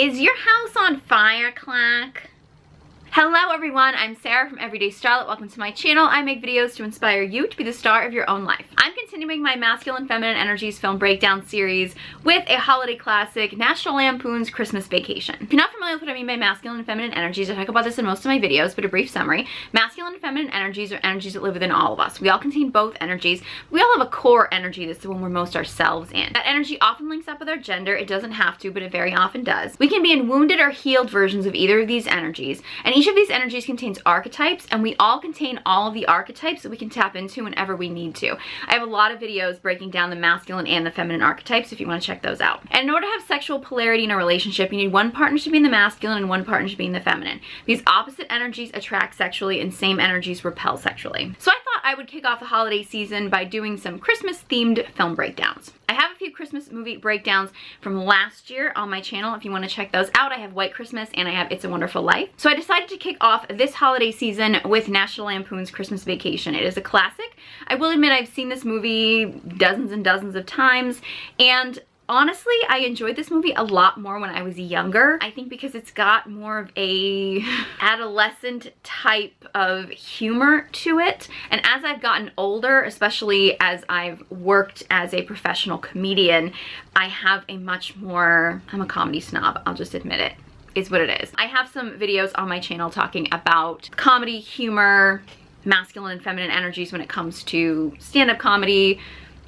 Is your house on fire, Clack? Hello everyone, I'm Sarah from Everyday Starlet. Welcome to my channel. I make videos to inspire you to be the star of your own life. I'm continuing my Masculine Feminine Energies film breakdown series with a holiday classic, National Lampoons Christmas Vacation. If you're not familiar with what I mean by masculine and feminine energies, I talk about this in most of my videos, but a brief summary. Masculine and feminine energies are energies that live within all of us. We all contain both energies. We all have a core energy that's the one we're most ourselves in. That energy often links up with our gender. It doesn't have to, but it very often does. We can be in wounded or healed versions of either of these energies, and each of these energies contains archetypes, and we all contain all of the archetypes that we can tap into whenever we need to. I have a lot of videos breaking down the masculine and the feminine archetypes if you want to check those out. And in order to have sexual polarity in a relationship, you need one partner to be in the masculine and one partner to be in the feminine. These opposite energies attract sexually and same energies repel sexually. So I thought I would kick off the holiday season by doing some Christmas themed film breakdowns. I have a few Christmas movie breakdowns from last year on my channel if you want to check those out. I have White Christmas and I have It's a Wonderful Life. So I decided to kick off this holiday season with National Lampoons Christmas Vacation. It is a classic. I will admit I've seen this movie dozens and dozens of times, and honestly, I enjoyed this movie a lot more when I was younger. I think because it's got more of a adolescent type of humor to it. And as I've gotten older, especially as I've worked as a professional comedian, I have a much more, I'm a comedy snob, I'll just admit it. Is what it is. I have some videos on my channel talking about comedy, humor, masculine and feminine energies when it comes to stand-up comedy,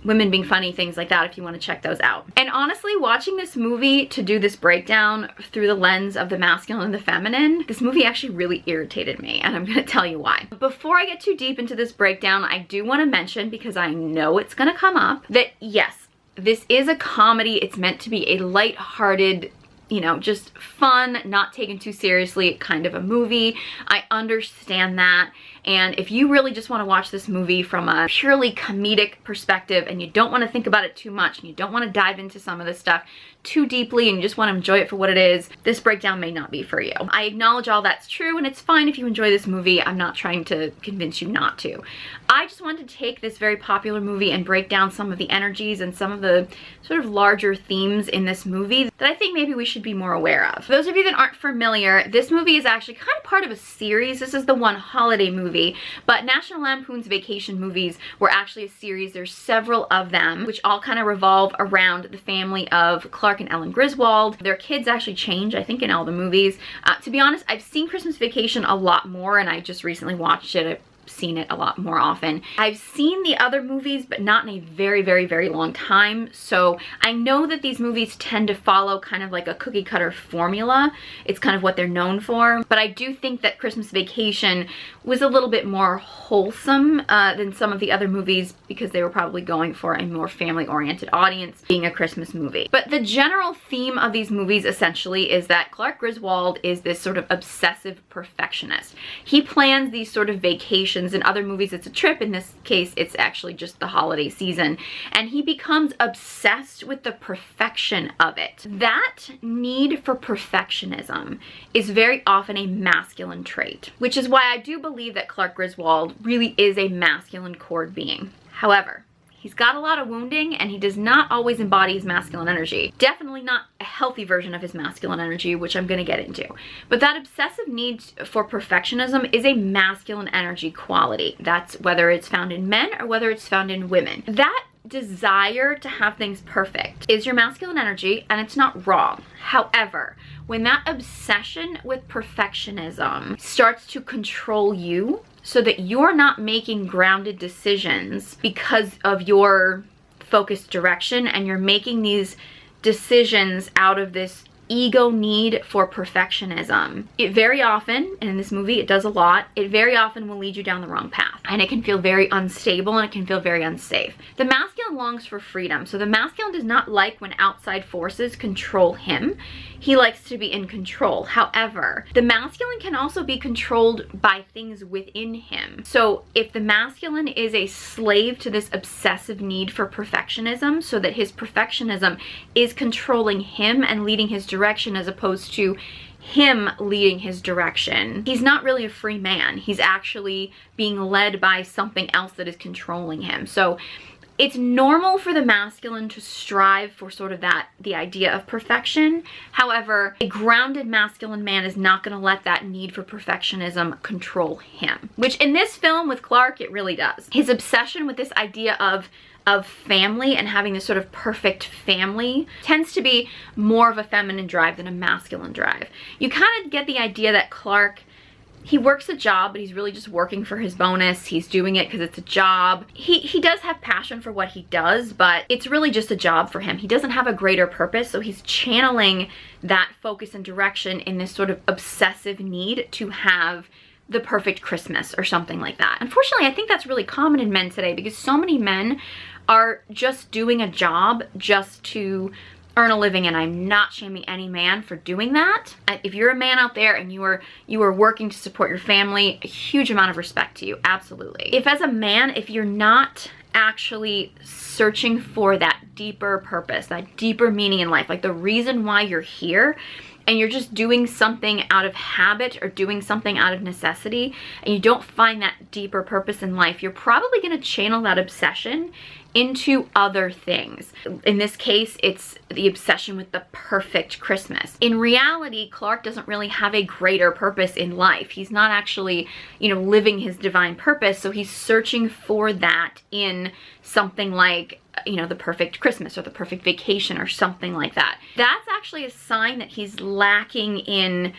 women being funny, things like that, if you want to check those out. And honestly, watching this movie to do this breakdown through the lens of the masculine and the feminine, this movie actually really irritated me, and I'm gonna tell you why. Before I get too deep into this breakdown, I do want to mention, because I know it's gonna come up, that yes, this is a comedy. It's meant to be a lighthearted, you know, just fun, not taken too seriously kind of a movie. I understand that. And if you really just want to watch this movie from a purely comedic perspective and you don't want to think about it too much and you don't want to dive into some of this stuff too deeply and you just want to enjoy it for what it is, this breakdown may not be for you. I acknowledge all that's true, and it's fine if you enjoy this movie. I'm not trying to convince you not to. I just wanted to take this very popular movie and break down some of the energies and some of the sort of larger themes in this movie that I think maybe we should be more aware of. For those of you that aren't familiar, this movie is actually kind of part of a series. This is the one holiday movie, but National Lampoon's Vacation movies were actually a series. There's several of them, which all kind of revolve around the family of Clark and Ellen Griswold. Their kids actually change, I think, in all the movies. To be honest, I've seen Christmas Vacation a lot more, and I just recently watched it. Seen it a lot more often. I've seen the other movies, but not in a very, very, very long time. So I know that these movies tend to follow kind of like a cookie cutter formula. It's kind of what they're known for. But I do think that Christmas Vacation was a little bit more wholesome than some of the other movies, because they were probably going for a more family-oriented audience, being a Christmas movie. But the general theme of these movies essentially is that Clark Griswold is this sort of obsessive perfectionist. He plans these sort of vacations. In other movies it's a trip. In this case it's actually just the holiday season, and he becomes obsessed with the perfection of it. That need for perfectionism is very often a masculine trait, which is why I do believe that Clark Griswold really is a masculine core being. However, he's got a lot of wounding, and he does not always embody his masculine energy. Definitely not a healthy version of his masculine energy, which I'm gonna get into. But that obsessive need for perfectionism is a masculine energy quality. That's whether it's found in men or whether it's found in women. That desire to have things perfect is your masculine energy, and it's not wrong. However, when that obsession with perfectionism starts to control you, so that you're not making grounded decisions because of your focused direction, and you're making these decisions out of this ego need for perfectionism. It very often, and in this movie it does a lot, it very often will lead you down the wrong path. And it can feel very unstable, and it can feel very unsafe. The masculine longs for freedom. So the masculine does not like when outside forces control him. He likes to be in control. However, the masculine can also be controlled by things within him. So if the masculine is a slave to this obsessive need for perfectionism, so that his perfectionism is controlling him and leading his direction as opposed to him leading his direction, he's not really a free man. He's actually being led by something else that is controlling him. So It's normal for the masculine to strive for sort of the idea of perfection. However, a grounded masculine man is not going to let that need for perfectionism control him, which in this film with Clark, it really does. His obsession with this idea of family and having this sort of perfect family tends to be more of a feminine drive than a masculine drive. You kind of get the idea that Clark, he works a job, but he's really just working for his bonus. He's doing it because it's a job. He does have passion for what he does, but it's really just a job for him. He doesn't have a greater purpose, so he's channeling that focus and direction in this sort of obsessive need to have the perfect Christmas or something like that. Unfortunately, I think that's really common in men today because so many men are just doing a job just to earn a living, and I'm not shaming any man for doing that. If you're a man out there and you are working to support your family, a huge amount of respect to you, absolutely. If as a man, if you're not actually searching for that deeper purpose, that deeper meaning in life, like the reason why you're here, and you're just doing something out of habit or doing something out of necessity, and you don't find that deeper purpose in life, you're probably going to channel that obsession into other things. In this case, it's the obsession with the perfect Christmas. In reality, Clark doesn't really have a greater purpose in life. He's not actually, living his divine purpose, so he's searching for that in something like, the perfect Christmas or the perfect vacation or something like that. That's actually a sign that he's lacking in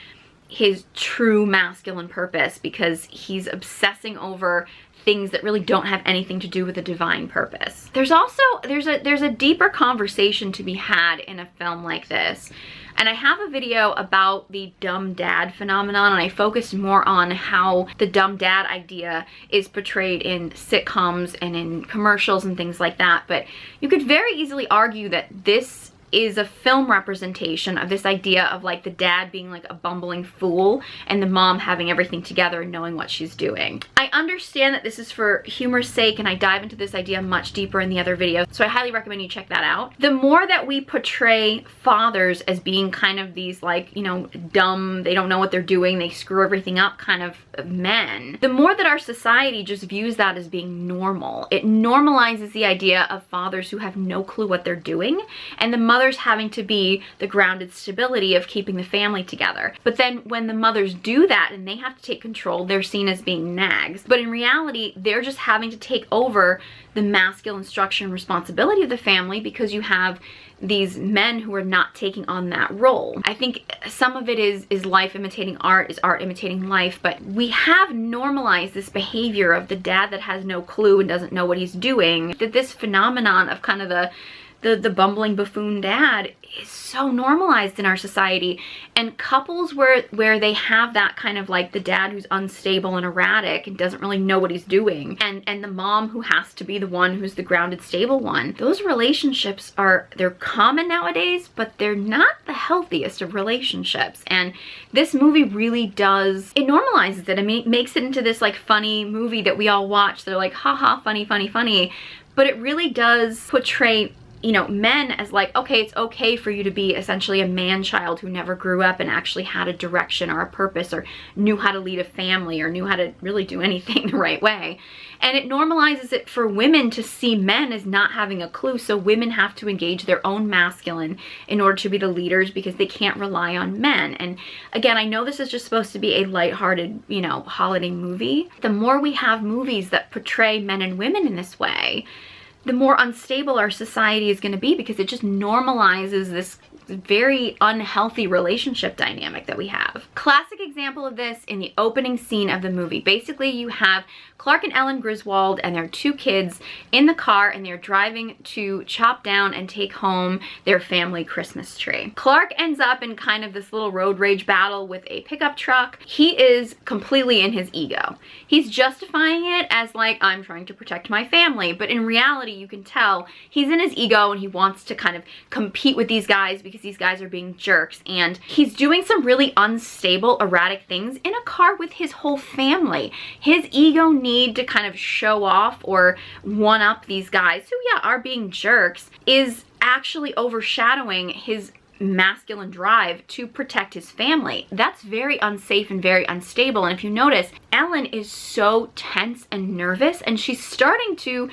his true masculine purpose because he's obsessing over things that really don't have anything to do with a divine purpose. There's a deeper conversation to be had in a film like this. And I have a video about the dumb dad phenomenon, and I focused more on how the dumb dad idea is portrayed in sitcoms and in commercials and things like that. But you could very easily argue that this is a film representation of this idea of like the dad being like a bumbling fool and the mom having everything together and knowing what she's doing. I understand that this is for humor's sake, and I dive into this idea much deeper in the other video, so I highly recommend you check that out. The more that we portray fathers as being kind of these like, dumb, they don't know what they're doing, they screw everything up kind of men, the more that our society just views that as being normal. It normalizes the idea of fathers who have no clue what they're doing, and the mothers having to be the grounded stability of keeping the family together. But then when the mothers do that and they have to take control, they're seen as being nags. But in reality, they're just having to take over the masculine structure and responsibility of the family because you have these men who are not taking on that role. I think some of it is life imitating art, is art imitating life, but we have normalized this behavior of the dad that has no clue and doesn't know what he's doing. That this phenomenon of kind of the bumbling buffoon dad is so normalized in our society, and couples where they have that kind of like the dad who's unstable and erratic and doesn't really know what he's doing, and the mom who has to be the one who's the grounded stable one, those relationships they're common nowadays, but they're not the healthiest of relationships. And this movie really does, it normalizes it. I mean, it makes it into this like funny movie that we all watch. They're like, haha, funny, funny, funny. But it really does portray men as like, okay, it's okay for you to be essentially a man-child who never grew up and actually had a direction or a purpose or knew how to lead a family or knew how to really do anything the right way. And it normalizes it for women to see men as not having a clue, so women have to engage their own masculine in order to be the leaders because they can't rely on men. And again, I know this is just supposed to be a lighthearted, holiday movie. The more we have movies that portray men and women in this way, the more unstable our society is going to be because it just normalizes this very unhealthy relationship dynamic that we have. Classic example of this in the opening scene of the movie. Basically, you have Clark and Ellen Griswold and their two kids in the car, and they're driving to chop down and take home their family Christmas tree. Clark ends up in kind of this little road rage battle with a pickup truck. He is completely in his ego. He's justifying it as like, I'm trying to protect my family, but in reality, you can tell he's in his ego and he wants to kind of compete with these guys because these guys are being jerks, and he's doing some really unstable, erratic things in a car with his whole family. His ego need to kind of show off or one up these guys who, yeah, are being jerks, is actually overshadowing his masculine drive to protect his family. That's very unsafe and very unstable. And if you notice, Ellen is so tense and nervous, and she's starting to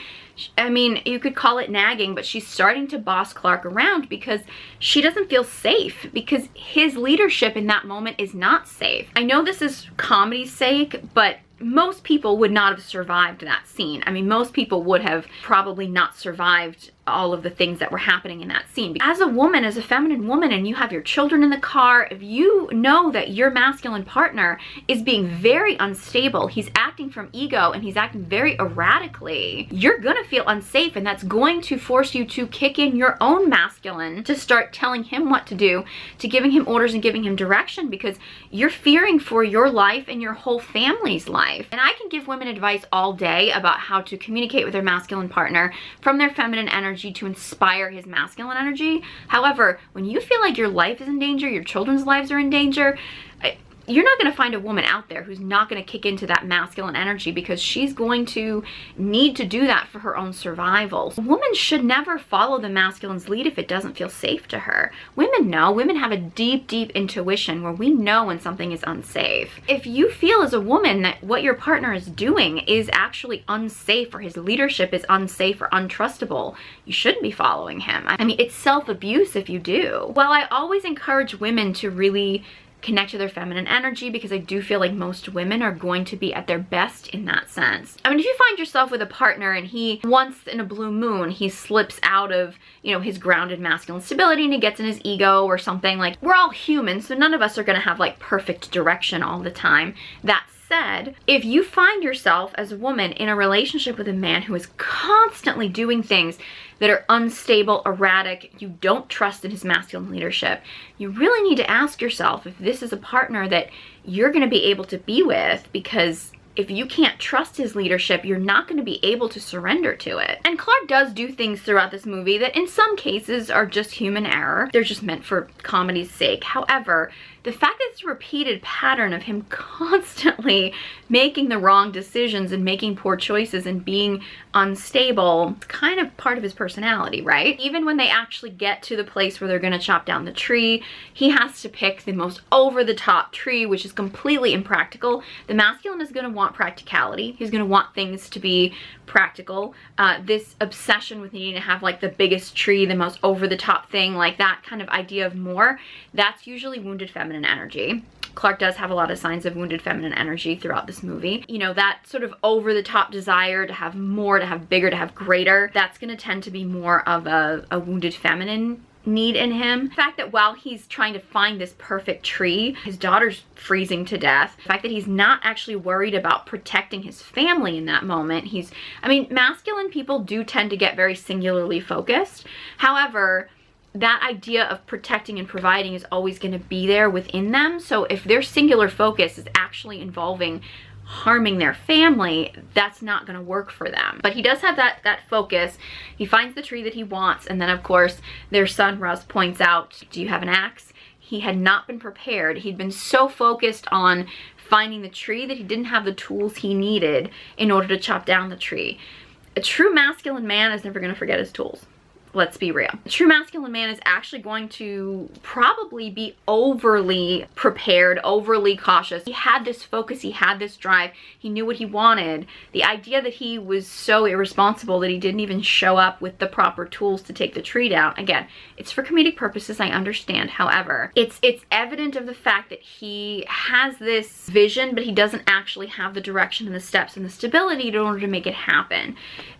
I mean, you could call it nagging, but she's starting to boss Clark around because she doesn't feel safe, because his leadership in that moment is not safe. I know this is comedy's sake, but most people would not have survived that scene. I mean, most people would have probably not survived all of the things that were happening in that scene. As a woman, as a feminine woman, and you have your children in the car, if you know that your masculine partner is being very unstable, he's acting from ego and he's acting very erratically, you're gonna feel unsafe, and that's going to force you to kick in your own masculine to start telling him what to do, to giving him orders and giving him direction, because you're fearing for your life and your whole family's life. And I can give women advice all day about how to communicate with their masculine partner from their feminine energy to inspire his masculine energy. However, when you feel like your life is in danger, your children's lives are in danger, you're not going to find a woman out there who's not going to kick into that masculine energy, because she's going to need to do that for her own survival. A woman should never follow the masculine's lead if it doesn't feel safe to her. Women know. Women have a deep, deep intuition where we know when something is unsafe. If you feel as a woman that what your partner is doing is actually unsafe, or his leadership is unsafe or untrustable, you shouldn't be following him. I mean, it's self-abuse if you do. While I always encourage women to really connect to their feminine energy, because I do feel like most women are going to be at their best in that sense. I mean, if you find yourself with a partner and he, once in a blue moon, he slips out of, you know, his grounded masculine stability and he gets in his ego or something, like, we're all human, so none of us are gonna have like perfect direction all the time. That said, if you find yourself as a woman in a relationship with a man who is constantly doing things that are unstable, erratic, you don't trust in his masculine leadership, you really need to ask yourself if this is a partner that you're going to be able to be with, because if you can't trust his leadership, you're not going to be able to surrender to it. And Clark does do things throughout this movie that in some cases are just human error. They're just meant for comedy's sake. However, the fact that it's a repeated pattern of him constantly making the wrong decisions and making poor choices and being unstable, it's kind of part of his personality, right? Even when they actually get to the place where they're gonna chop down the tree, he has to pick the most over-the-top tree, which is completely impractical. The masculine is gonna want practicality. He's gonna want things to be practical. This obsession with needing to have like the biggest tree, the most over-the-top thing, like that kind of idea of more, that's usually wounded feminine energy. Clark does have a lot of signs of wounded feminine energy throughout this movie. You know, that sort of over-the-top desire to have more, to have bigger, to have greater, that's gonna tend to be more of a wounded feminine need in him. The fact that while he's trying to find this perfect tree, his daughter's freezing to death. The fact that he's not actually worried about protecting his family in that moment. I mean, masculine people do tend to get very singularly focused. However, that idea of protecting and providing is always going to be there within them. So if their singular focus is actually involving harming their family, that's not going to work for them. But he does have that focus. He finds the tree that he wants, and then of course their son Russ points out, do you have an axe? He had not been prepared. He'd been so focused on finding the tree that he didn't have the tools he needed in order to chop down the tree. A true masculine man is never going to forget his tools. Let's be real. A true masculine man is actually going to probably be overly prepared, overly cautious. He had this focus, he had this drive, he knew what he wanted. The idea that he was so irresponsible that he didn't even show up with the proper tools to take the tree down, again, it's for comedic purposes, I understand. However, it's evident of the fact that he has this vision, but he doesn't actually have the direction and the steps and the stability in order to make it happen.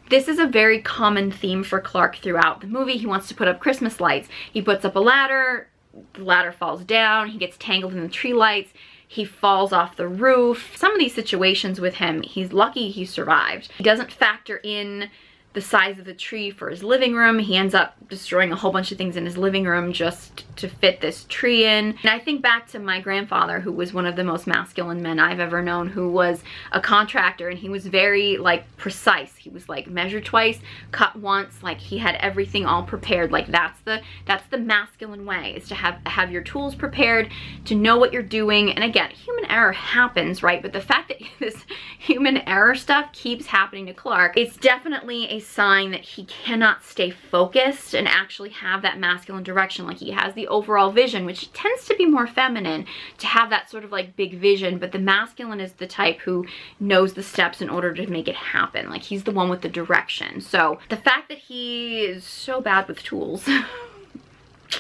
This is a very common theme for Clark throughout the movie. He wants to put up Christmas lights. He puts up a ladder, the ladder falls down, he gets tangled in the tree lights, he falls off the roof. Some of these situations with him, he's lucky he survived. He doesn't factor in the size of the tree for his living room. He ends up destroying a whole bunch of things in his living room just to fit this tree in. And I think back to my grandfather, who was one of the most masculine men I've ever known, who was a contractor, and he was very like precise. He was like measure twice, cut once, like he had everything all prepared. Like that's the masculine way, is to have your tools prepared, to know what you're doing. And again, human error happens, right? But the fact that this human error stuff keeps happening to Clark, it's definitely a a sign that he cannot stay focused and actually have that masculine direction. Like, he has the overall vision, which tends to be more feminine, to have that sort of like big vision, but the masculine is the type who knows the steps in order to make it happen. Like, he's the one with the direction. So the fact that he is so bad with tools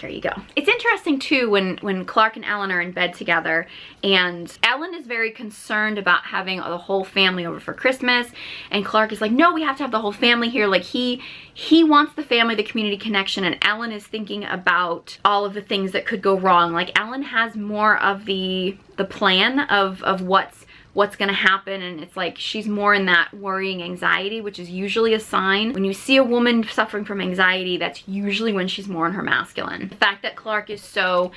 there you go. It's interesting too when Clark and Ellen are in bed together, and Ellen is very concerned about having the whole family over for Christmas, and Clark is like, no, we have to have the whole family here. Like, he wants the family, the community connection, and Ellen is thinking about all of the things that could go wrong. Like, Ellen has more of the plan of what's gonna happen, and it's like she's more in that worrying anxiety, which is usually a sign. When you see a woman suffering from anxiety, that's usually when she's more in her masculine. The fact that Clark is so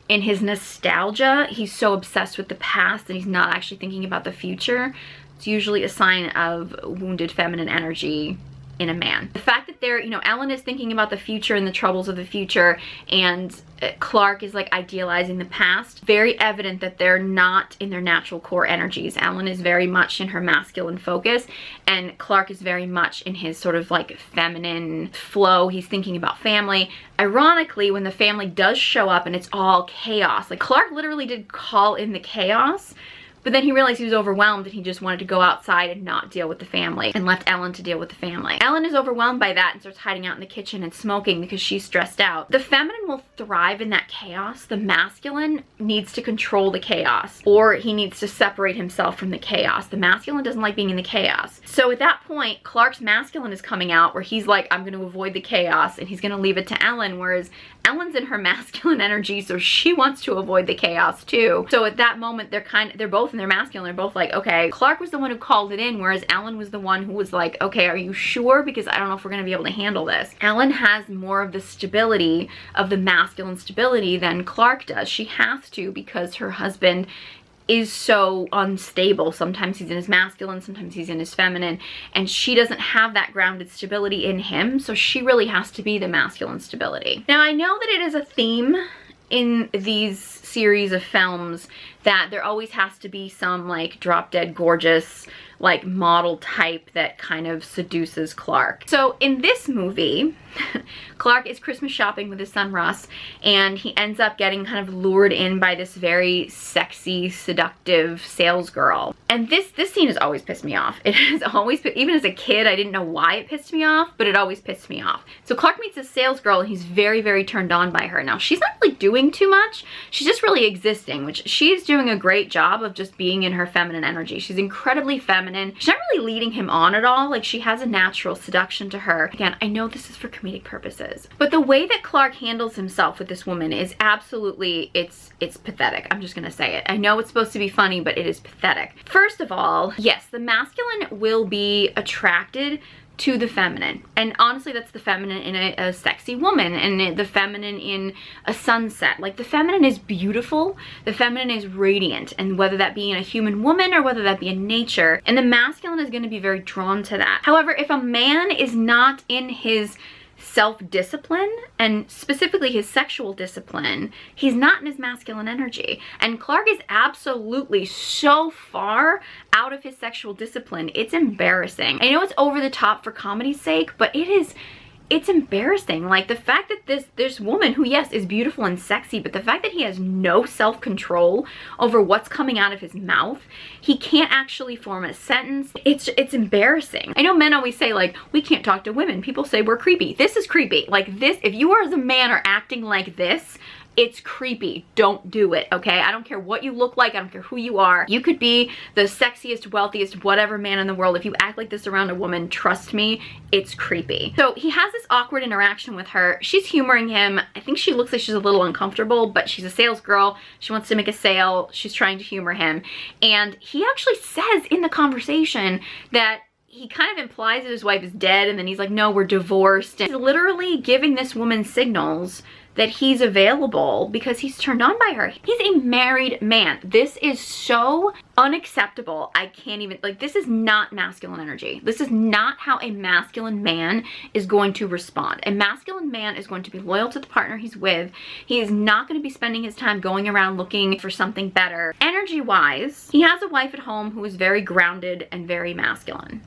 in his nostalgia, he's so obsessed with the past and he's not actually thinking about the future, it's usually a sign of wounded feminine energy in a man. The fact that they're, you know, Ellen is thinking about the future and the troubles of the future, and Clark is like idealizing the past, very evident that they're not in their natural core energies. Ellen is very much in her masculine focus, and Clark is very much in his sort of like feminine flow. He's thinking about family. Ironically, when the family does show up and it's all chaos, like Clark literally did call in the chaos, but then he realized he was overwhelmed and he just wanted to go outside and not deal with the family, and left Ellen to deal with the family. Ellen is overwhelmed by that and starts hiding out in the kitchen and smoking because she's stressed out. The feminine will thrive in that chaos. The masculine needs to control the chaos, or he needs to separate himself from the chaos. The masculine doesn't like being in the chaos. So at that point, Clark's masculine is coming out, where he's like, I'm going to avoid the chaos, and he's going to leave it to Ellen, whereas Ellen's in her masculine energy, so she wants to avoid the chaos too. So at that moment, they're both in their masculine. They're both like, okay, Clark was the one who called it in, whereas Ellen was the one who was like, okay, are you sure? Because I don't know if we're going to be able to handle this. Ellen has more of the stability, of the masculine stability, than Clark does. She has to, because her husband is so unstable. Sometimes he's in his masculine, sometimes he's in his feminine, and she doesn't have that grounded stability in him, so she really has to be the masculine stability. Now, I know that it is a theme in these series of films that there always has to be some like drop dead gorgeous like model type that kind of seduces Clark. So in this movie, Clark is Christmas shopping with his son Russ, and he ends up getting kind of lured in by this very sexy, seductive sales girl. And this scene has always pissed me off. It has always, even as a kid, I didn't know why it pissed me off, but it always pissed me off. So Clark meets this sales girl, and he's very, very turned on by her. Now, she's not really doing too much. She's just really existing, which she's doing a great job of just being in her feminine energy. She's incredibly feminine. She's not really leading him on at all. Like, she has a natural seduction to her. Again, I know this is for comedic purposes, but the way that Clark handles himself with this woman is absolutely, it's pathetic. I'm just gonna say it. I know it's supposed to be funny, but it is pathetic. First of all, yes, the masculine will be attracted to the feminine, and honestly, that's the feminine in a sexy woman, and the feminine in a sunset. Like, the feminine is beautiful, the feminine is radiant, and whether that be in a human woman or whether that be in nature, and the masculine is going to be very drawn to that. However, if a man is not in his self-discipline, and specifically his sexual discipline, he's not in his masculine energy. And Clark is absolutely so far out of his sexual discipline, it's embarrassing. I know it's over the top for comedy's sake, but it's embarrassing. Like, the fact that this woman who, yes, is beautiful and sexy, but the fact that he has no self-control over what's coming out of his mouth, he can't actually form a sentence. It's embarrassing. I know men always say, like, we can't talk to women. People say we're creepy. This is creepy. Like, this, if you as a man are acting like this, it's creepy. Don't do it, okay? I don't care what you look like. I don't care who you are. You could be the sexiest, wealthiest, whatever man in the world. If you act like this around a woman, trust me, it's creepy. So he has this awkward interaction with her. She's humoring him. I think she looks like she's a little uncomfortable, but she's a sales girl. She wants to make a sale. She's trying to humor him. And he actually says in the conversation that he kind of implies that his wife is dead, and then he's like, no, we're divorced. And he's literally giving this woman signals that he's available because he's turned on by her. He's a married man. This is so unacceptable. I can't even, like, this is not masculine energy. This is not how a masculine man is going to respond. A masculine man is going to be loyal to the partner he's with. He is not going to be spending his time going around looking for something better. Energy-wise, he has a wife at home who is very grounded and very masculine.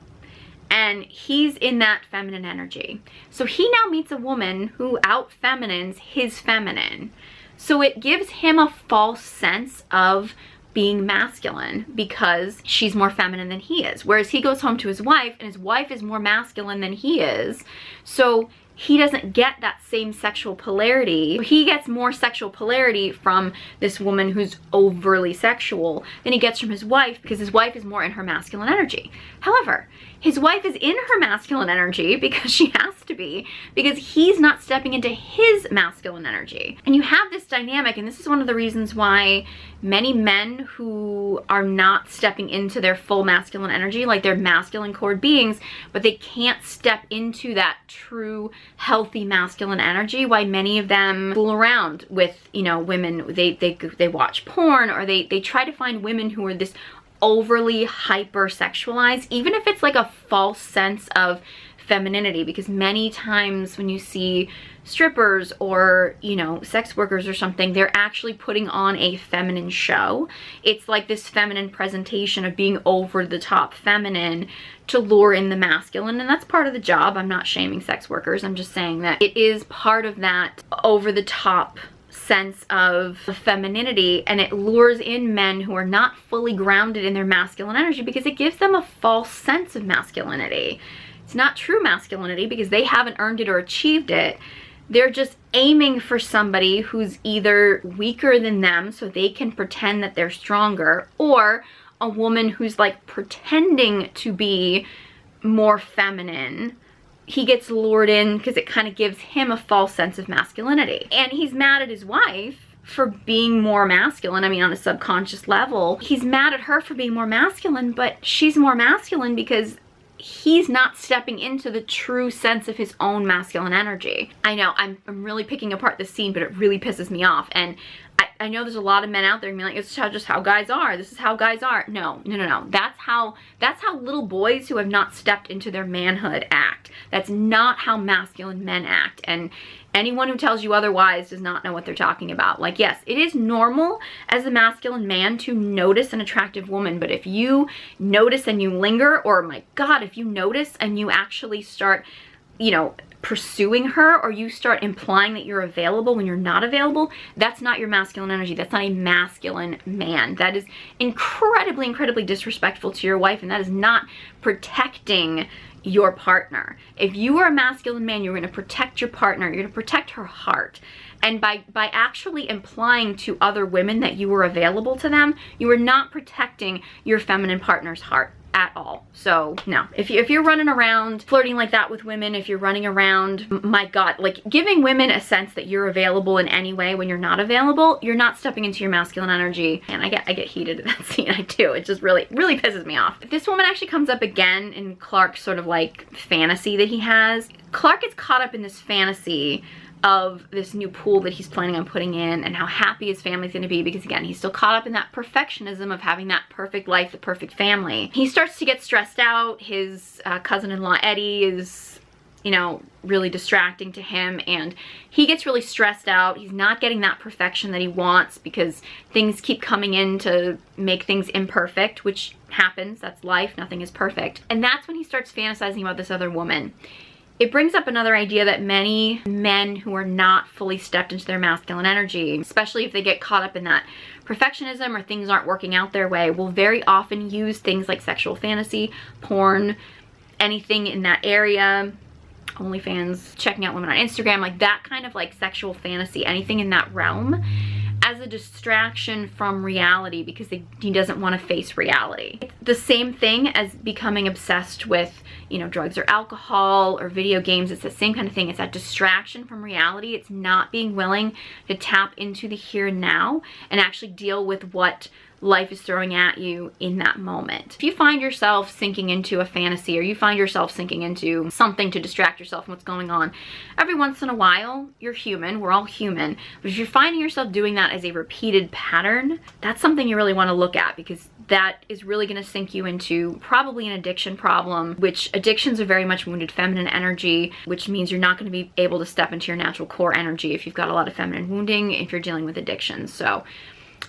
and he's in that feminine energy. So he now meets a woman who out-feminines his feminine. So it gives him a false sense of being masculine because she's more feminine than he is. Whereas he goes home to his wife and his wife is more masculine than he is. So he doesn't get that same sexual polarity. He gets more sexual polarity from this woman who's overly sexual than he gets from his wife because his wife is more in her masculine energy. However, his wife is in her masculine energy because she has to be, because he's not stepping into his masculine energy. And you have this dynamic, and this is one of the reasons why many men who are not stepping into their full masculine energy, like they're masculine core beings, but they can't step into that true healthy masculine energy, why many of them fool around with, you know, women. They watch porn, or they try to find women who are this overly hypersexualized, even if it's like a false sense of femininity, because many times when you see strippers or, you know, sex workers or something, they're actually putting on a feminine show. It's like this feminine presentation of being over the top feminine to lure in the masculine, and that's part of the job. I'm not shaming sex workers. I'm just saying that it is part of that over the top sense of femininity, and it lures in men who are not fully grounded in their masculine energy because it gives them a false sense of masculinity. It's not true masculinity because they haven't earned it or achieved it. They're just aiming for somebody who's either weaker than them so they can pretend that they're stronger, or a woman who's like pretending to be more feminine. He gets lured in because it kind of gives him a false sense of masculinity. And he's mad at his wife for being more masculine. I mean, on a subconscious level, he's mad at her for being more masculine, but she's more masculine because he's not stepping into the true sense of his own masculine energy. I know I'm really picking apart this scene, but it really pisses me off. And I know there's a lot of men out there being like, it's just how guys are. This is how guys are. No. That's how little boys who have not stepped into their manhood act. That's not how masculine men act. And anyone who tells you otherwise does not know what they're talking about. Like, yes, it is normal as a masculine man to notice an attractive woman, but if you notice and you linger, or my God, if you notice and you actually start, you know, pursuing her, or you start implying that you're available when you're not available, that's not your masculine energy. That's not a masculine man. That is incredibly disrespectful to your wife, and that is not protecting your partner. If you are a masculine man, you're going to protect your partner. You're going to protect her heart. And by actually implying to other women that you were available to them, you are not protecting your feminine partner's heart at all. So no, if you're running around flirting like that with women, if you're running around, my God, like giving women a sense that you're available in any way when you're not available, you're not stepping into your masculine energy. And I get heated at that scene. I do. It just really pisses me off. This woman actually comes up again in Clark's sort of like fantasy that he has. Clark gets caught up in this fantasy of this new pool that he's planning on putting in, and how happy his family's going to be, because again, he's still caught up in that perfectionism of having that perfect life, the perfect family. He starts to get stressed out. His cousin-in-law Eddie is, you know, really distracting to him, and he gets really stressed out. He's not getting that perfection that he wants because things keep coming in to make things imperfect, which happens. That's life. Nothing is perfect. And that's when he starts fantasizing about this other woman. It brings up another idea that many men who are not fully stepped into their masculine energy, especially if they get caught up in that perfectionism or things aren't working out their way, will very often use things like sexual fantasy, porn, anything in that area, OnlyFans, checking out women on Instagram, like that kind of like sexual fantasy, anything in that realm, as a distraction from reality, because he doesn't want to face reality. It's the same thing as becoming obsessed with, you know, drugs or alcohol or video games. It's the same kind of thing. It's that distraction from reality. It's not being willing to tap into the here and now and actually deal with what life is throwing at you in that moment. If you find yourself sinking into a fantasy, or you find yourself sinking into something to distract yourself from what's going on, every once in a while, you're human, we're all human, but if you're finding yourself doing that as a repeated pattern, that's something you really want to look at, because that is really going to sink you into probably an addiction problem, which addictions are very much wounded feminine energy, which means you're not going to be able to step into your natural core energy if you've got a lot of feminine wounding, if you're dealing with addictions. So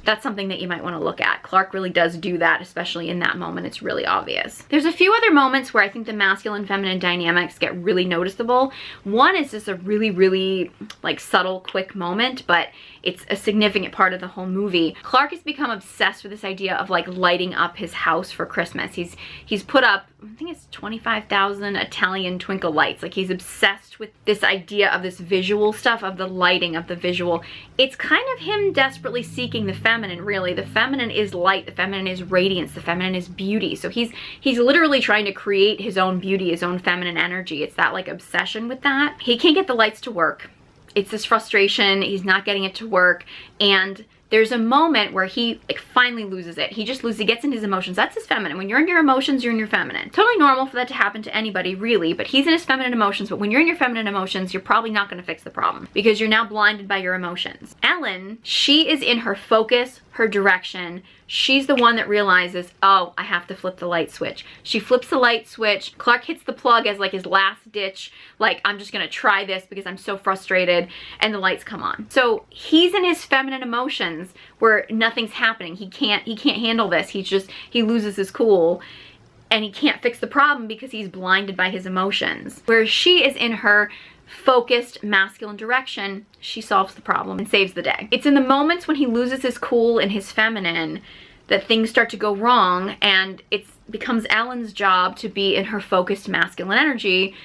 That's something that you might want to look at. Clark really does do that, especially in that moment. It's really obvious. There's a few other moments where I think the masculine feminine dynamics get really noticeable. One is just a really like subtle, quick moment, but it's a significant part of the whole movie. Clark has become obsessed with this idea of like lighting up his house for Christmas. He's put up, I think it's 25,000 Italian twinkle lights. Like, he's obsessed with this idea of this visual stuff, of the lighting, of the visual. It's kind of him desperately seeking the feminine, really. The feminine is light, the feminine is radiance, the feminine is beauty. So he's literally trying to create his own beauty, his own feminine energy. It's that like obsession with that. He can't get the lights to work. It's this frustration, he's not getting it to work, and there's a moment where he like finally loses it. He just loses, he gets in his emotions. That's his feminine. When you're in your emotions, you're in your feminine. Totally normal for that to happen to anybody, really, but he's in his feminine emotions. But when you're in your feminine emotions, you're probably not gonna fix the problem because you're now blinded by your emotions. Ellen, she is in her focus, her direction. She's the one that realizes, oh, I have to flip the light switch. She flips the light switch. Clark hits the plug as like his last ditch, like, I'm just gonna try this because I'm so frustrated, and the lights come on. So he's in his feminine emotions where nothing's happening. He can't handle this. He loses his cool, and he can't fix the problem because he's blinded by his emotions. Whereas she is in her focused masculine direction, she solves the problem and saves the day. It's in the moments when he loses his cool and his feminine that things start to go wrong, and it becomes Ellen's job to be in her focused masculine energy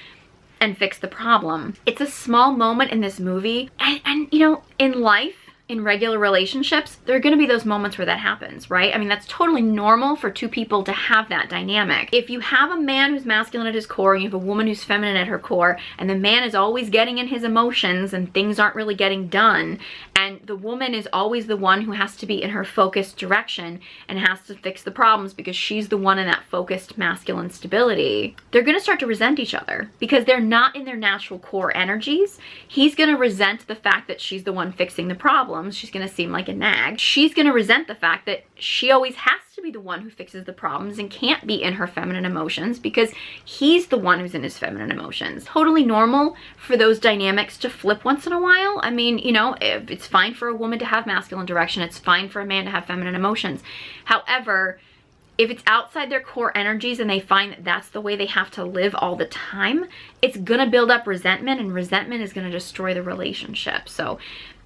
and fix the problem. It's a small moment in this movie, and you know, in life, in regular relationships, there are going to be those moments where that happens, right? I mean, that's totally normal for two people to have that dynamic. If you have a man who's masculine at his core and you have a woman who's feminine at her core, and the man is always getting in his emotions and things aren't really getting done, and the woman is always the one who has to be in her focused direction and has to fix the problems because she's the one in that focused masculine stability, they're going to start to resent each other because they're not in their natural core energies. He's going to resent the fact that she's the one fixing the problem. She's gonna seem like a nag. She's gonna resent the fact that she always has to be the one who fixes the problems and can't be in her feminine emotions because he's the one who's in his feminine emotions. Totally normal for those dynamics to flip once in a while. I mean, you know, it's fine for a woman to have masculine direction. It's fine for a man to have feminine emotions. However, if it's outside their core energies and they find that that's the way they have to live all the time, it's gonna build up resentment, and resentment is gonna destroy the relationship. So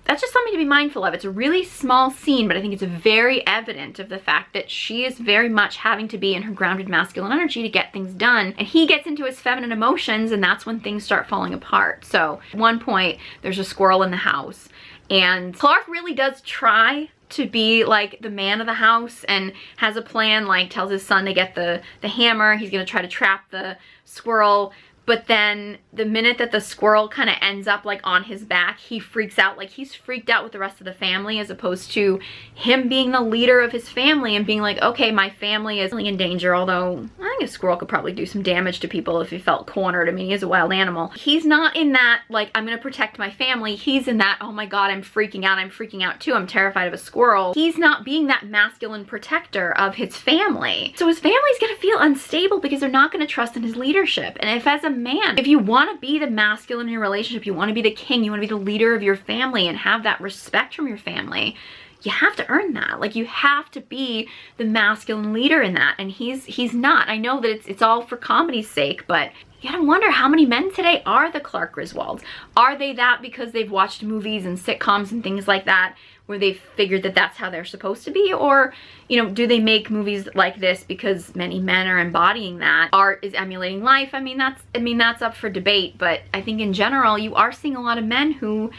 that's just something to be mindful of. It's a really small scene, but I think it's very evident of the fact that she is very much having to be in her grounded masculine energy to get things done. And he gets into his feminine emotions, and that's when things start falling apart. So at one point, there's a squirrel in the house, and Clark really does try to be like the man of the house and has a plan, like tells his son to get the hammer. He's gonna try to trap the squirrel. But then the minute that the squirrel kind of ends up like on his back, he freaks out. Like, he's freaked out with the rest of the family, as opposed to him being the leader of his family and being like, okay, my family is in danger. Although I think a squirrel could probably do some damage to people if he felt cornered. I mean, he is a wild animal. He's not in that, like, I'm gonna protect my family. He's in that, oh my God, I'm freaking out too. I'm terrified of a squirrel. He's not being that masculine protector of his family. So his family's gonna feel unstable because they're not gonna trust in his leadership. And if as a man, if you want to be the masculine in your relationship, you want to be the king, you want to be the leader of your family and have that respect from your family, you have to earn that. Like, you have to be the masculine leader in that, and he's not. I know that it's all for comedy's sake, but you gotta wonder how many men today are the Clark Griswolds. Are they that because they've watched movies and sitcoms and things like that where they've figured that that's how they're supposed to be? Or, you know, do they make movies like this because many men are embodying that? Art is emulating life. I mean, that's up for debate, but I think in general, you are seeing a lot of men who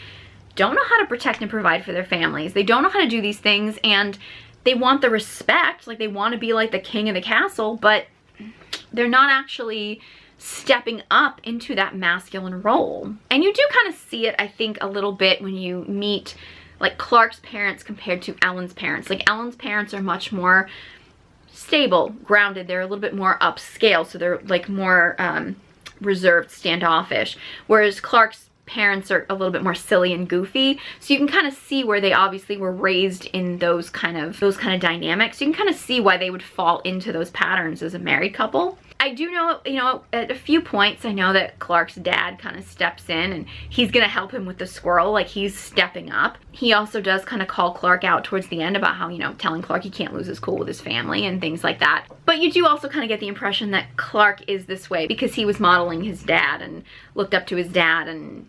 don't know how to protect and provide for their families. They don't know how to do these things, and they want the respect, like they want to be like the king of the castle, but they're not actually stepping up into that masculine role. And you do kind of see it, I think, a little bit when you meet like Clark's parents compared to Ellen's parents. Like, Ellen's parents are much more stable, grounded. They're a little bit more upscale, so they're like more reserved, standoffish. Whereas Clark's parents are a little bit more silly and goofy. So you can kind of see where they obviously were raised in those kind of dynamics. You can kind of see why they would fall into those patterns as a married couple. I do know, you know, at a few points I know that Clark's dad kind of steps in and he's gonna help him with the squirrel, like he's stepping up. He also does kind of call Clark out towards the end about how, you know, telling Clark he can't lose his cool with his family and things like that. But you do also kind of get the impression that Clark is this way because he was modeling his dad and looked up to his dad, and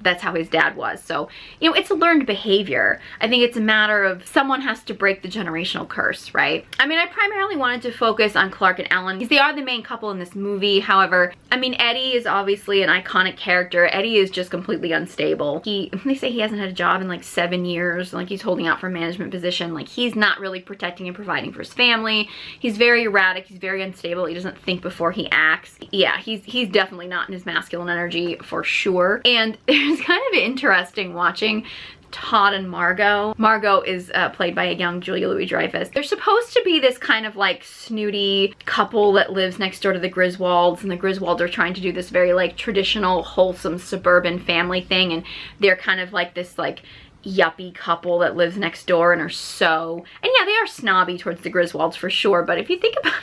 that's how his dad was. So, you know, it's a learned behavior. I think it's a matter of someone has to break the generational curse, right? I mean, I primarily wanted to focus on Clark and Ellen because they are the main couple in this movie. However, I mean, Eddie is obviously an iconic character. Eddie is just completely unstable. They say he hasn't had a job in like 7 years, like he's holding out for a management position. Like he's not really protecting and providing for his family. He's very erratic, he's very unstable. He doesn't think before he acts. Yeah, he's definitely not in his masculine energy for sure. And it's kind of interesting watching Todd and Margot. Margot is played by a young Julia Louis-Dreyfus. They're supposed to be this kind of like snooty couple that lives next door to the Griswolds, and the Griswolds are trying to do this very like traditional, wholesome suburban family thing, and they're kind of like this like yuppie couple that lives next door and are so, and yeah, they are snobby towards the Griswolds for sure, but if you think about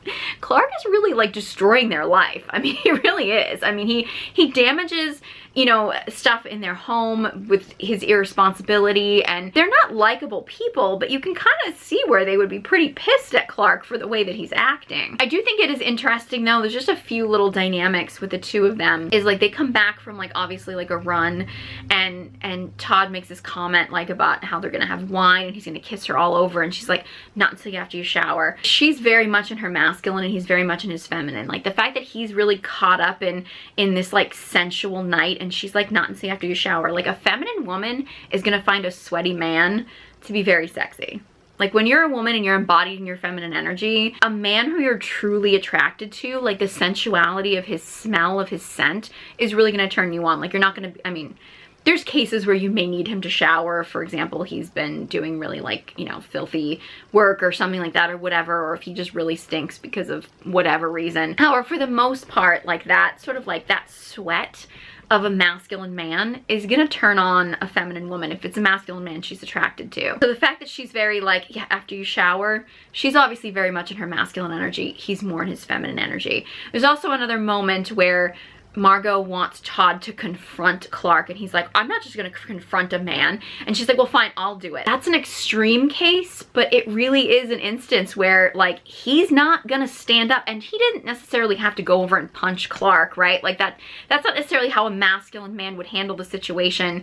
it, Clark is really like destroying their life. I mean, he really is. I mean, he damages, you know, stuff in their home with his irresponsibility, and they're not likable people, but you can kind of see where they would be pretty pissed at Clark for the way that he's acting. I do think it is interesting though, there's just a few little dynamics with the two of them. Is like they come back from like obviously like a run, and Todd makes this comment like about how they're gonna have wine and he's gonna kiss her all over, and she's like, not until after you shower. She's very much in her masculine and he's very much in his feminine. Like the fact that he's really caught up in this like sensual night, and she's like, not until after you shower. Like a feminine woman is gonna find a sweaty man to be very sexy. Like when you're a woman and you're embodied in your feminine energy, a man who you're truly attracted to, like the sensuality of his smell, of his scent, is really gonna turn you on. Like you're not gonna, I mean, there's cases where you may need him to shower. For example, he's been doing really like, you know, filthy work or something like that or whatever, or if he just really stinks because of whatever reason. However, for the most part, like that sort of like that sweat of a masculine man is gonna turn on a feminine woman if it's a masculine man she's attracted to. So the fact that she's very like, yeah, after you shower, she's obviously very much in her masculine energy. He's more in his feminine energy. There's also another moment where Margot wants Todd to confront Clark, and he's like, I'm not just gonna confront a man. And she's like, well fine, I'll do it. That's an extreme case, but it really is an instance where like he's not gonna stand up, and he didn't necessarily have to go over and punch Clark, right? Like that's not necessarily how a masculine man would handle the situation,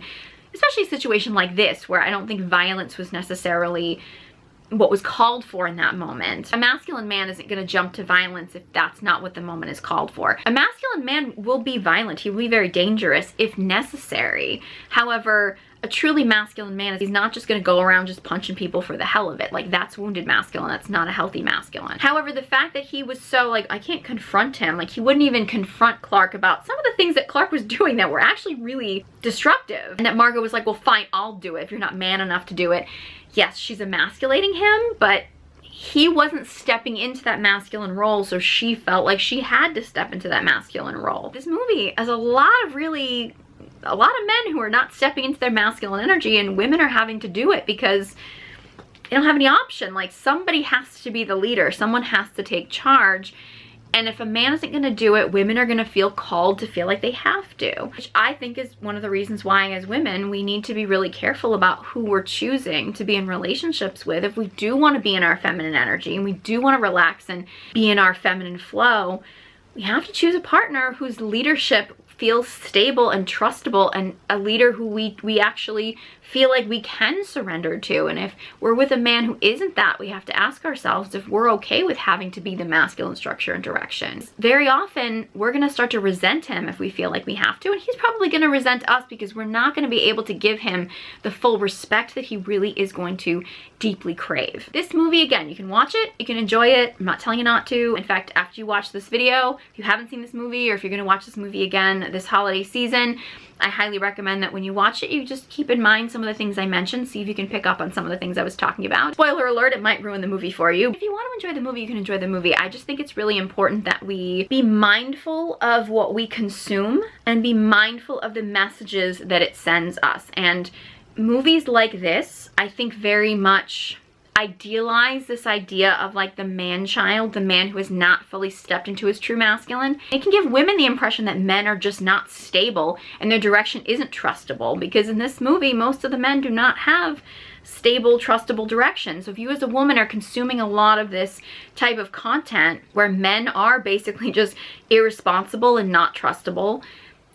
especially a situation like this where I don't think violence was necessarily what was called for in that moment. A masculine man isn't going to jump to violence if that's not what the moment is called for. A masculine man will be violent. He will be very dangerous if necessary. However, a truly masculine man, he's not just going to go around just punching people for the hell of it. Like that's wounded masculine. That's not a healthy masculine. However, the fact that he was so like, I can't confront him. Like he wouldn't even confront Clark about some of the things that Clark was doing that were actually really destructive. And that Margot was like, well fine, I'll do it if you're not man enough to do it. Yes, she's emasculating him, but he wasn't stepping into that masculine role, so she felt like she had to step into that masculine role. This movie has a lot of men who are not stepping into their masculine energy, and women are having to do it because they don't have any option. Like somebody has to be the leader, someone has to take charge. And if a man isn't gonna do it, women are gonna feel called to feel like they have to. Which I think is one of the reasons why as women, we need to be really careful about who we're choosing to be in relationships with. If we do wanna be in our feminine energy and we do wanna relax and be in our feminine flow, we have to choose a partner whose leadership feels stable and trustable, and a leader who we actually feel like we can surrender to. And if we're with a man who isn't that, we have to ask ourselves if we're okay with having to be the masculine structure and direction. Very often we're gonna start to resent him if we feel like we have to, and he's probably gonna resent us because we're not gonna be able to give him the full respect that he really is going to deeply crave. This movie, again, you can watch it, you can enjoy it. I'm not telling you not to. In fact, after you watch this video, if you haven't seen this movie, or if you're gonna watch this movie again this holiday season, I highly recommend that when you watch it, you just keep in mind some of the things I mentioned, see if you can pick up on some of the things I was talking about. Spoiler alert, it might ruin the movie for you. If you want to enjoy the movie, you can enjoy the movie. I just think it's really important that we be mindful of what we consume and be mindful of the messages that it sends us. And movies like this, I think very much idealize this idea of like the man-child, the man who has not fully stepped into his true masculine. It can give women the impression that men are just not stable and their direction isn't trustable, because in this movie, most of the men do not have stable, trustable direction. So if you as a woman are consuming a lot of this type of content where men are basically just irresponsible and not trustable,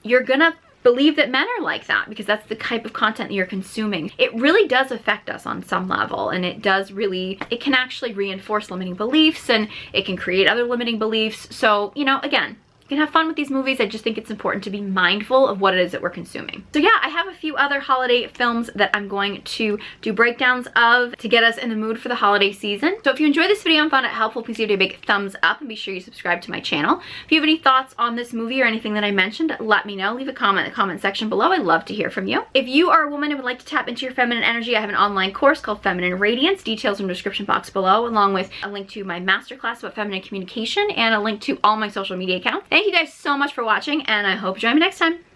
you're gonna believe that men are like that because that's the type of content that you're consuming. It really does affect us on some level, and it can actually reinforce limiting beliefs, and it can create other limiting beliefs. So, you know, again, you can have fun with these movies. I just think it's important to be mindful of what it is that we're consuming. So yeah, I have a few other holiday films that I'm going to do breakdowns of to get us in the mood for the holiday season. So if you enjoyed this video and found it helpful, please give it a big thumbs up and be sure you subscribe to my channel. If you have any thoughts on this movie or anything that I mentioned, let me know. Leave a comment in the comment section below. I'd love to hear from you. If you are a woman and would like to tap into your feminine energy, I have an online course called Feminine Radiance. Details in the description box below, along with a link to my masterclass about feminine communication and a link to all my social media accounts. Thank you guys so much for watching, and I hope you join me next time.